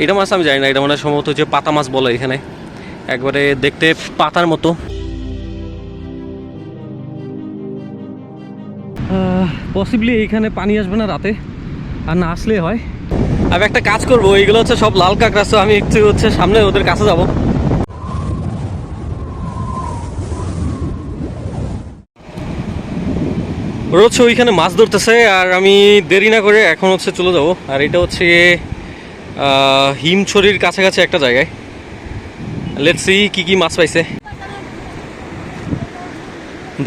এটা মাছ আমি জানি না, এটা মানে সম্ভবত হচ্ছে পাতা মাছ বলে এখানে, একবারে দেখতে পাতার মতো। পসিবলি এইখানে পানি আসবে না রাতে, আর না আসলে হয়। আমি একটা কাজ করবো, এইগুলো হচ্ছে সব লাল কাঁকড়া, তো আমি একটু হচ্ছে সামনে ওদের কাছে যাব। ওরা হচ্ছে ওইখানে মাছ ধরতেছে, আর আমি দেরি না করে এখন হচ্ছে চলে যাব। আর এটা হচ্ছে হিমছড়ির কাছাকাছি একটা জায়গায়। লেটস সি কি কি মাছ পাইছে।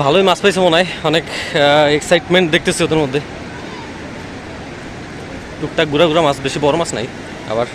ভালোই মাছ পাইছে মনে হয়, অনেক এক্সাইটমেন্ট দেখতেছি ওদের মধ্যে। টুকটাক ঘুরা ঘুরা মাছ, বেশি বড় মাছ নাই আবার।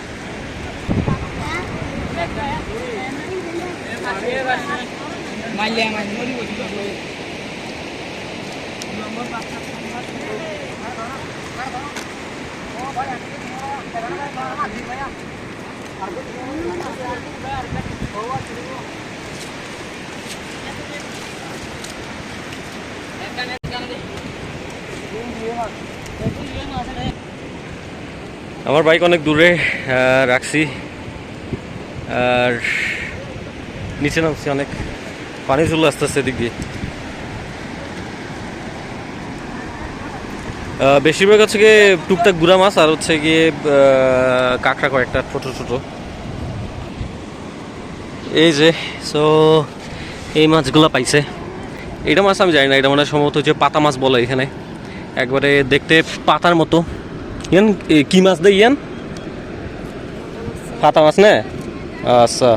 আমার বাইক অনেক দূরে রাখছি, আর নিচে নামছি, অনেক পানি চলে আসতেছে এদিক দিয়ে। বেশিরভাগ হচ্ছে গিয়ে টুকটাক গুড়া মাছ, আর হচ্ছে গিয়ে কাঁকড়া কয়েকটা ছোট ছোট। এই যে সো এই মাছগুলো পাইছে। এটা মাছ আমি জানি না, এটা মানে সম্ভবত হচ্ছে পাতা মাছ বলে এখানে, একবারে দেখতে পাতার মতো। ইয়ান কি মাছ দেয় ইয়ান? পাতা মাছ না? আচ্ছা,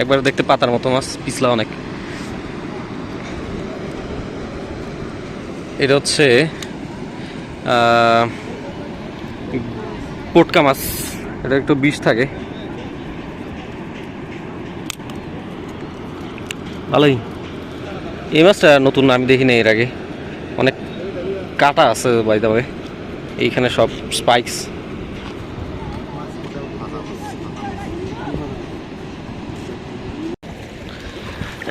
একবারে দেখতে পাতার মতো মাছ, পিছলা অনেক। এটা হচ্ছে পটকা মাছ, এটা একটু বিষ থাকে। ভালোই। এই মাছটা নতুন, আমি দেখিনি এর আগে। অনেক কাটা আছে বাই দ্য ওয়ে, এইখানে সব স্পাইকস।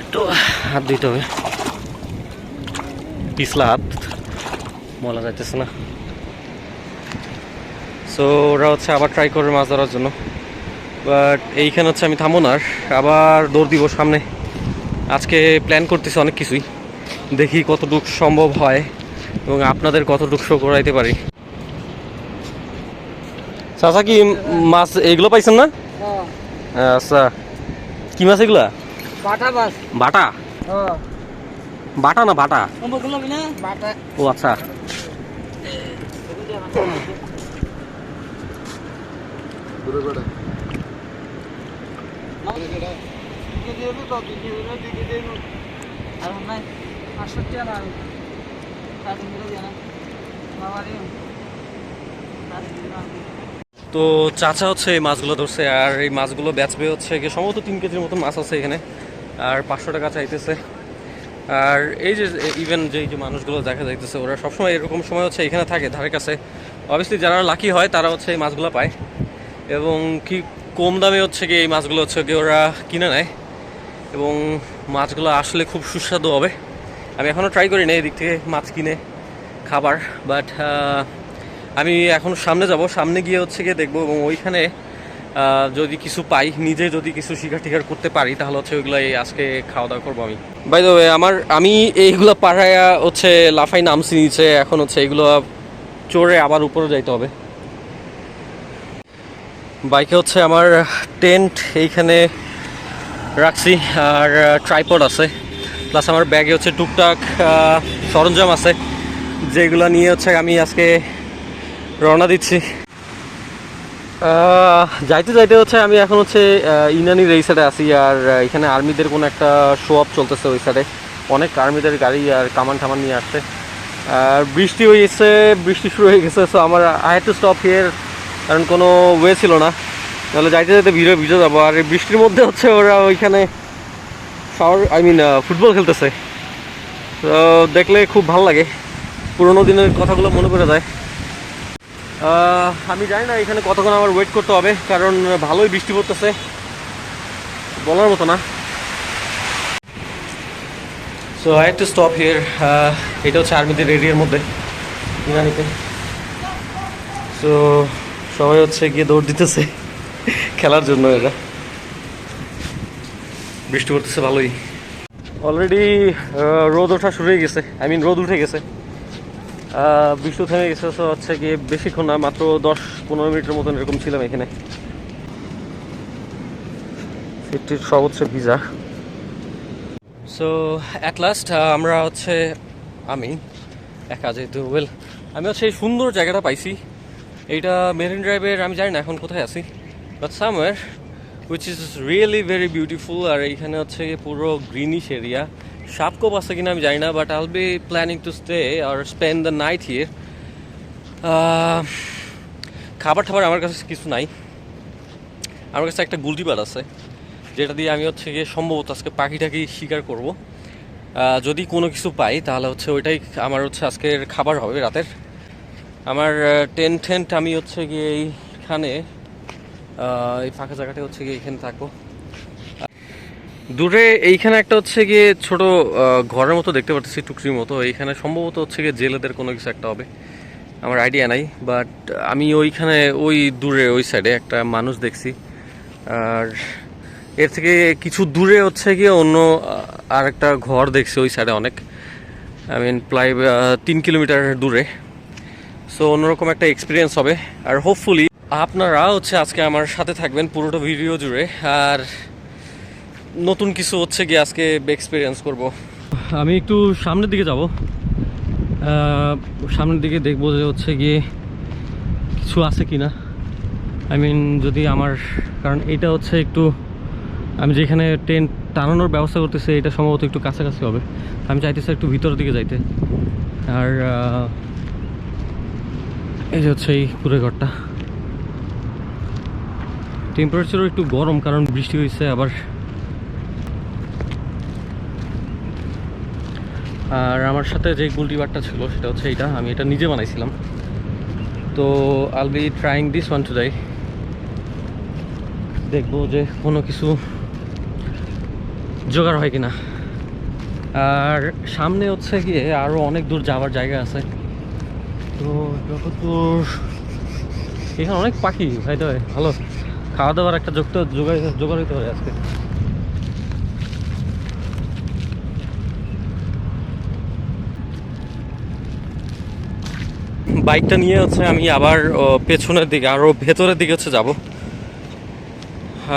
একটু হাত দিতে হবে, পিছলা হাত, বলা যাইতেছে না। সো ওরা হচ্ছে আবার ট্রাই করবে মাছ ধরার জন্য, বাট এইখানে হচ্ছে আমি থামবো না, আবার দৌড় দিব সামনে। আজকে প্ল্যান করতেছি অনেক কিছুই, দেখি কতটুকু সম্ভব হয় এবং আপনাদের কতটুকু শো করাইতে পারি। চাচা কি মাছ এইগুলো পাইছেন না? আচ্ছা, কি মাছ এগুলা? বাটা মাছ। বাটা? বাটা না বাটা? ও আচ্ছা। তো চাচা হচ্ছে এই মাছগুলো ধরছে, আর এই মাছগুলো বেচবে হচ্ছে সম্ভবত 3 কেজির মতো মাছ আছে এখানে, আর 500 টাকা চাইতেছে। আর এই যে ইভেন যে মানুষগুলো দেখা যাইতেছে, ওরা সবসময় এরকম সময় হচ্ছে এখানে থাকে ধারে কাছে। অবভিয়াসলি যারা লাকি হয় তারা হচ্ছে এই মাছগুলো পায়, এবং কি কম দামে হচ্ছে কি এই মাছগুলো হচ্ছে কি ওরা কিনে নেয়, এবং মাছগুলো আসলে খুব সুস্বাদু হবে। আমি এখনও ট্রাই করি না এদিক থেকে মাছ কিনে খাবার, বাট আমি এখন সামনে যাব, সামনে গিয়ে হচ্ছে গিয়ে দেখবো, এবং ওইখানে যদি কিছু পাই, নিজে যদি কিছু শিকার টিকার করতে পারি, তাহলে হচ্ছে ওইগুলো আজকে খাওয়া দাওয়া করবো আমি। বাই দ্য ওয়ে, আমি এইগুলো পাড়ায়া হচ্ছে লাফাই নামছি নিচে, এখন হচ্ছে এইগুলো চড়ে আবার উপরে যাইতে হবে। বাইকে হচ্ছে আমার টেন্ট এইখানে রাখছি, আর ট্রাইপড আছে, প্লাস আমার ব্যাগে হচ্ছে টুকটাক সরঞ্জাম আছে, যেগুলো নিয়ে হচ্ছে আমি আজকে রওনা দিচ্ছি। যাইতে যাইতে হচ্ছে আমি এখন হচ্ছে ইনানির এই সাইডে আছি, আর এখানে আর্মিদের কোনো একটা শো আপ চলতেছে ওই সাইডে, অনেক আর্মিদের গাড়ি আর কামান টামান নিয়ে আসছে। আর বৃষ্টি হয়েছে, বৃষ্টি শুরু হয়ে গেছে, সো আমার I had to stop here, কারণ কোনো ওয়ে ছিল না, তাহলে যাইতে যাইতে ভিজে যাবো। আর এই বৃষ্টির মধ্যে হচ্ছে ওরা ওইখানে ফুটবল খেলতেছে, তো দেখলে খুব ভালো লাগে, পুরোনো দিনের কথাগুলো মনে পড়ে যায়। আমি জানি না এখানে কতক্ষণ আমার ওয়েট করতে হবে, কারণ ভালোই বৃষ্টি পড়তেছে, বলার মতো না। So I had to stop here. এটা হচ্ছে আর্মিদের এরিয়ার মধ্যে ইরানিতে। তো সবাই হচ্ছে গিয়ে দৌড় দিতেছে খেলার জন্য। এরা বৃষ্টি পড়তেছে ভালোই, অলরেডি রোদ ওঠা শুরু হয়ে গেছে, রোদ উঠে গেছে, বৃষ্টি থেমে গেছে। তো হচ্ছে গিয়ে বেশিক্ষণ না, মাত্র 10-15 মিনিটের মতন এরকম ছিলাম এখানে। সিটির সব হচ্ছে ভিজা। সো অ্যাট লাস্ট আমরা হচ্ছে আমি একা যেহেতু আমি হচ্ছে এই সুন্দর জায়গাটা পাইছি। এইটা মেরিন ড্রাইভের, আমি জানি না এখন কোথায় আছি, but somewhere which is really very beautiful. আর এইখানে হচ্ছে পুরো গ্রিনিশ এরিয়া। সাপকোপ আছে কিনা আমি জানি না, but I'll be planning to stay আর স্পেন্ড দ্য নাইট হিয়ার। খাবার টাবার আমার কাছে কিছু নাই, আমার কাছে একটা গুলটি বাদ আছে, যেটা দিয়ে আমি হচ্ছে গিয়ে সম্ভবত আজকে পাখিটাকে শিকার করব। যদি কোনো কিছু পাই তাহলে হচ্ছে ওইটাই আমার হচ্ছে আজকের খাবার হবে রাতের। আমার টেন্ট আমি হচ্ছে গিয়ে এইখানে এই ফাঁকা জায়গাটা হচ্ছে গিয়ে এইখানে থাকবো। দূরে এইখানে একটা হচ্ছে গিয়ে ছোট ঘরের মতো দেখতে পাচ্ছি, টুকরির মতো। এইখানে সম্ভবত হচ্ছে গিয়ে জেলেদের কোনো কিছু একটা হবে, আমার আইডিয়া নাই। বাট আমি ওইখানে ওই দূরে ওই সাইডে একটা মানুষ দেখছি, আর এর থেকে কিছু দূরে হচ্ছে গিয়ে অন্য আর একটা ঘর দেখছি ওই সাইডে অনেক, প্রায় 3 কিলোমিটার দূরে। সো অন্যরকম একটা এক্সপিরিয়েন্স হবে। আর হোপফুলি আপনারা হচ্ছে আজকে আমার সাথে থাকবেন পুরোটা ভিডিও জুড়ে, আর নতুন কিছু হচ্ছে গিয়ে আজকে এক্সপিরিয়েন্স করব। আমি একটু সামনের দিকে যাব, সামনের দিকে দেখবো যে হচ্ছে গিয়ে কিছু আছে কি না। যদি আমার, কারণ এটা হচ্ছে একটু, আমি যেখানে টেন্ট টানানোর ব্যবস্থা করতেছি এটা সম্ভবত একটু কাছাকাছি হবে। আমি চাইতেছি একটু ভিতরের দিকে যাইতে। আর এই যে হচ্ছে এই পুরো ঘরটা, টেম্পারেচারও একটু গরম কারণ বৃষ্টি হয়েছে আবার। আর আমার সাথে যে গুলটিবারটা ছিল সেটা হচ্ছে এইটা, আমি এটা নিজে বানাইছিলাম। তো আইল B trying this one today. দেখবো যে কোনো কিছু জোগাড় হয় কিনা। আর সামনে হচ্ছে গিয়ে আরও অনেক দূর যাওয়ার জায়গা আছে। তো যতদূর এখানে অনেক পাখি ভাই, তো ভালো খাওয়া দাওয়ার একটা জোগাড় হইতে পারে আজকে। বাইকটা নিয়ে হচ্ছে আমি আবার পেছনের দিকে আরও ভেতরের দিকে হচ্ছে যাব।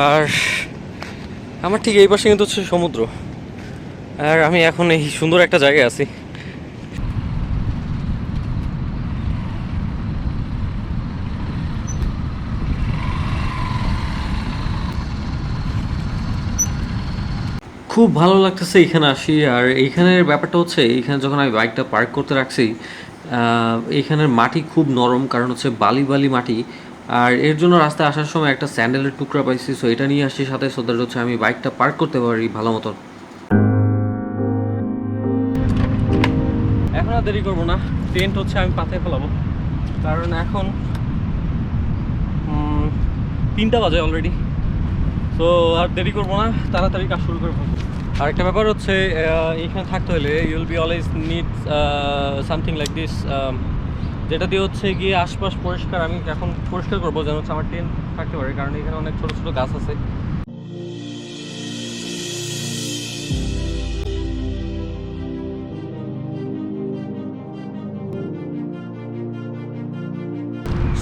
আর আমার ঠিক এই পাশে কিন্তু হচ্ছে সমুদ্র, আর আমি এখন এই সুন্দর একটা জায়গায় আছি। খুব ভালো লাগতেছে এখানে আসি। আর এইখানের ব্যাপারটা হচ্ছে, এইখানে যখন আমি বাইকটা পার্ক করতে রাখছি, এইখানের মাটি খুব নরম, কারণ হচ্ছে বালি বালি মাটি। আর এর জন্য রাস্তায় আসার সময় একটা স্যান্ডেলের টুকরা পাইছি, সো এটা নিয়ে আসছি সাথে, সো দ্যাট হচ্ছে আমি বাইকটা পার্ক করতে পারি ভালো মতো। এখন আর দেরি করবো না, টেন্ট হচ্ছে আমি পাতায় ফেলাবো, কারণ এখন 3টা বাজে অলরেডি। তো আর দেরি করবো না, তাড়াতাড়ি কাজ শুরু করে ফেলবো। আরেকটা ব্যাপার হচ্ছে, এইখানে থাকতে হলে you'll be always need something like this, যেটা দিয়ে হচ্ছে গিয়ে আশপাশ পরিষ্কার। আমি এখন পরিষ্কার করবো যেন হচ্ছে আমার টেন্ট থাকতে পারে, কারণ এখানে অনেক ছোটো ছোটো গাছ আছে।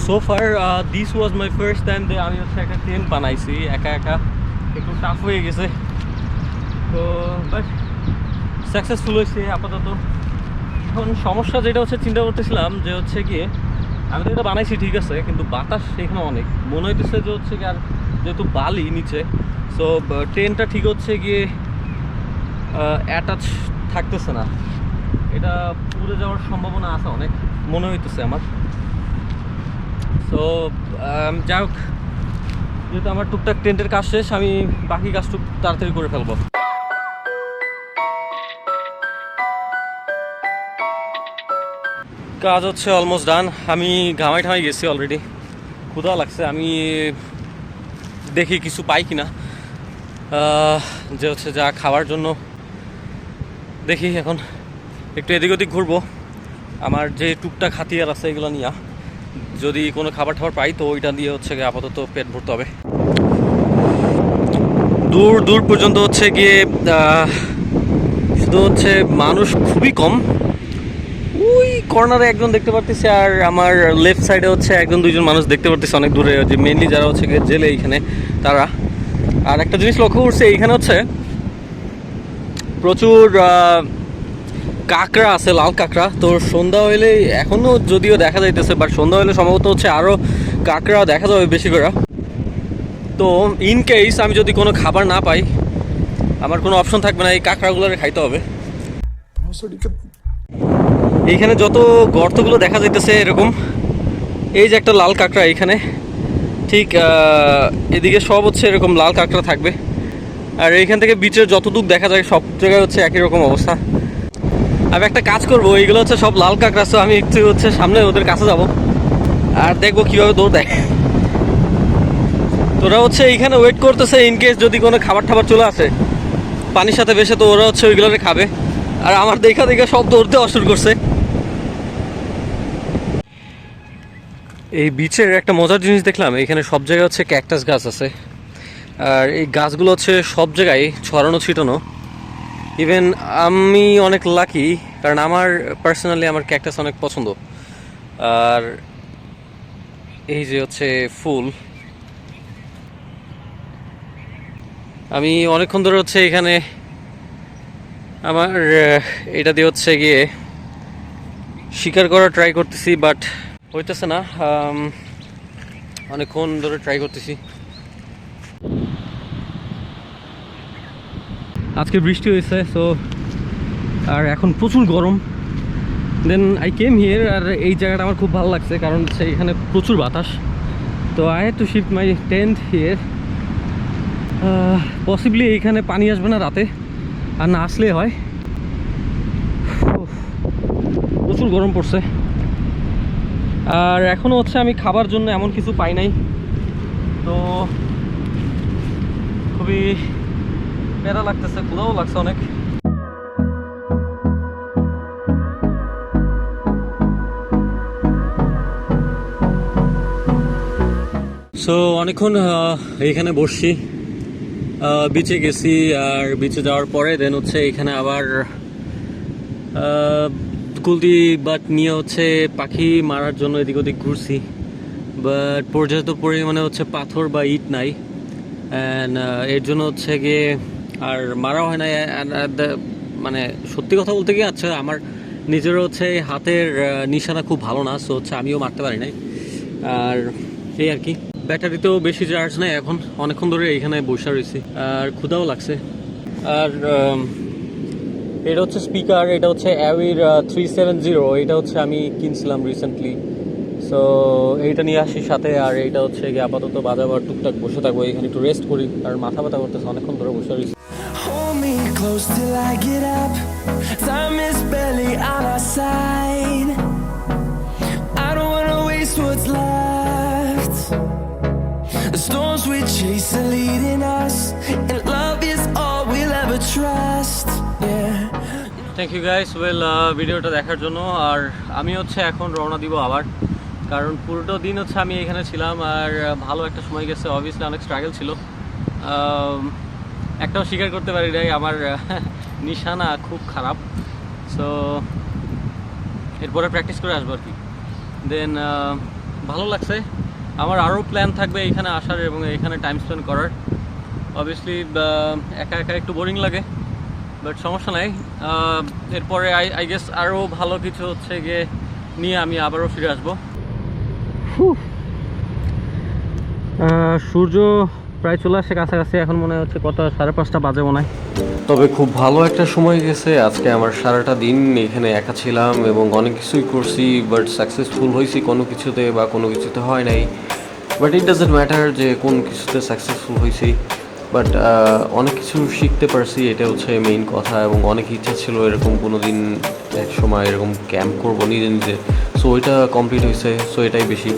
So far this was my first time যে আমি হচ্ছে একটা টেন্ট বানাইছি একা একা। একটু টাফ হয়ে গেছে, তো বাট সাকসেসফুল হয়েছে আপাতত। এখন সমস্যা যেটা হচ্ছে চিন্তা করতেছিলাম যে হচ্ছে গিয়ে, আমি তো এটা বানাইছি ঠিক আছে, কিন্তু বাতাস সেখানে অনেক মনে হইতেছে যে হচ্ছে গিয়ে, আর যেহেতু বালি নিচে, সো ট্রেনটা ঠিক হচ্ছে গিয়ে অ্যাটাচ থাকতেছে না। এটা পুড়ে যাওয়ার সম্ভাবনা আছে অনেক মনে হইতেছে আমার। সো যাই হোক, যেহেতু আমার টুকটাক টেন্টের কাজ শেষ, আমি বাকি কাজটুক তাড়াতাড়ি করে ফেলবো। কাজ হচ্ছে অলমোস্ট ডান। আমি ঘামাই ঠামাই গেছি অলরেডি, ক্ষুধা লাগছে। আমি দেখি কিছু পাই কিনা, যে হচ্ছে যা খাওয়ার জন্য। দেখি এখন একটু এদিক ওদিক ঘুরবো, আমার যে টুকটাক হাতিয়ার আছে এগুলো নিয়ে, যদি কোনো খাবার টাবার পাই তো ওইটা দিয়ে হচ্ছে গিয়ে আপাতত পেট ভরতে হবে। দূর দূর পর্যন্ত হচ্ছে গিয়ে শুধু হচ্ছে মানুষ খুবই কম। ওই কর্নারে একজন দেখতে পারতেছি, আর আমার লেফট সাইডে হচ্ছে একজন দুইজন মানুষ দেখতে পারতেছি অনেক দূরে, যে মেইনলি যারা হচ্ছে গিয়ে জেলে এইখানে তারা। আর একটা জিনিস লক্ষ্য করছে, এইখানে হচ্ছে প্রচুর কাঁকড়া আছে, লাল কাঁকড়া। তো সন্ধ্যা হইলে এখনও যদিও দেখা যাইতেছে, বাট সন্ধ্যা হইলে সম্ভবত হচ্ছে আরও কাঁকড়া দেখা যাবে বেশি করে। তো ইন কেস আমি যদি কোনো খাবার না পাই, আমার কোনো অপশন থাকবে না, এই কাঁকড়াগুলোরে খাইতে হবে। এইখানে যত গর্তগুলো দেখা যাইতেছে এরকম, এই যে একটা লাল কাঁকড়া এইখানে, ঠিক এদিকে সব হচ্ছে এরকম লাল কাঁকড়া থাকবে। আর এইখান থেকে বিচের যতটুক দেখা যায় সব জায়গায় হচ্ছে একই রকম অবস্থা। আমি একটা কাজ করবো, এইগুলো হচ্ছে সব লাল কাঁকড়া, তো আমি একটু হচ্ছে সামনে ওদের কাছে যাব আর দেখবো কীভাবে দৌড় দেয়। তোরা হচ্ছে এইখানে ওয়েট করতেছে ইনকেস যদি কোনো খাবার টাবার চলে আসে পানির সাথে ভেসে, তো ওরা হচ্ছে ওইগুলোরে খাবে। আর আমার দেখা দেখা সব দৌড়তে শুরু করছে। এই বিচের একটা মজার জিনিস দেখলাম, এখানে সব জায়গায় হচ্ছে ক্যাকটাস গাছ আছে। আর এই গাছগুলো হচ্ছে সব জায়গায় ছড়ানো ছিটানো। ইভেন আমি অনেক লাকি, কারণ আমার পার্সোনালি আমার ক্যাকটাস অনেক পছন্দ। আর এই যে হচ্ছে ফুল, আমি অনেকক্ষণ ধরে হচ্ছে এখানে আমার এটা দিয়ে হচ্ছে গিয়ে শিকার করার ট্রাই করতেছি, বাট হইতেছে না। অনেকক্ষণ ধরে ট্রাই করতেছি। আজকে বৃষ্টি হয়েছে, সো আর এখন প্রচুর গরম। দেন আই কেম হিয়ার, আর এই জায়গাটা আমার খুব ভালো লাগছে কারণ হচ্ছে এখানে প্রচুর বাতাস। তো I had to shift my tent here. Possibly এইখানে পানি আসবে না রাতে, আর না আসলে হয়। প্রচুর গরম পড়ছে। আর এখনও হচ্ছে আমি খাবার জন্য এমন কিছু পাই নাই, তো খুবই প্যারা লাগতেছে, ক্ষুধাও লাগছে অনেক। সো অনেকক্ষণ এইখানে বসছি, বিচে গেছি, আর বিচে যাওয়ার পরে দেন হচ্ছে এখানে আবার কুলদি বাট নিয়ে হচ্ছে পাখি মারার জন্য এদিক ওদিক ঘুরছি। বাট পর্যাপ্ত পরিমাণে হচ্ছে পাথর বা ইট নাই, অ্যান্ড এর জন্য হচ্ছে গিয়ে আর মারা হয় না। মানে সত্যি কথা বলতে গিয়ে আচ্ছা, আমার নিজেরও হচ্ছে হাতের নিশানা খুব ভালো না, সো হচ্ছে আমিও মারতে পারি নাই। আর এই আর কি, ব্যাটারিতেও বেশি চার্জ নেই এখন। অনেকক্ষণ ধরে এইখানে বসে রয়েছি, আর ক্ষুধাও লাগছে। আর এটা হচ্ছে স্পিকার, এটা হচ্ছে অ্যাওয়ির 370, এটা হচ্ছে আমি কিনছিলাম রিসেন্টলি। সো এইটা নিয়ে আসি সাথে, আর এইটা হচ্ছে গিয়ে আপাতত বাজাবার টুকটাক বসে থাকবো এখানে, একটু রেস্ট করি, আর মাথা ব্যথা করতেছে, অনেকক্ষণ ধরে বসে রয়েছি। Close till I get up. Time is barely on our side. I don't wanna waste what's left. The storms we chase are leading us, and love is all we'll ever trust. Yeah. Thank you guys, well ভিডিওটা দেখার জন্য। আর আমি হচ্ছে এখন রওনা দিব আবার, কারণ পুরোটা দিন হচ্ছে আমি এখানে ছিলাম, আর ভালো একটা সময় গেছে। অবভিয়াসলি অনেক স্ট্রাগল ছিল, একটাও স্বীকার করতে পারি নাই, আমার নিশানা খুব খারাপ। সো এরপরে প্র্যাকটিস করে আসবো আর কি। দেন ভালো লাগছে। আমার আরও প্ল্যান থাকবে এইখানে আসার এবং এইখানে টাইম স্পেন্ড করার। অবভিয়াসলি একা একা একটু বোরিং লাগে, বাট সমস্যা নাই। এরপরে আই গেস আরও ভালো কিছু হচ্ছে গিয়ে নিয়ে আমি আবারও ফিরে আসবো। সূর্য প্রায় চলে আসে কাছাকাছি, এখন মনে হচ্ছে কত 5:30 বাজে মনে হয়। তবে খুব ভালো একটা সময় গেছে আজকে আমার। সারাটা দিন এখানে একা ছিলাম এবং অনেক কিছুই করছি, বাট সাকসেসফুল হয়েছি কোনো কিছুতে বা কোনো কিছুতে হয় নাই। বাট ইট ডাজন্ট ম্যাটার যে কোন কিছুতে সাকসেসফুল হয়েছি, বাট অনেক কিছু শিখতে পারছি, এটা হচ্ছে মেইন কথা। এবং অনেক ইচ্ছা ছিল এরকম কোনো দিন এক সময় এরকম ক্যাম্প করবো নিজে নিজে, সো ওইটা কমপ্লিট হয়েছে, সো এটাই বেশি।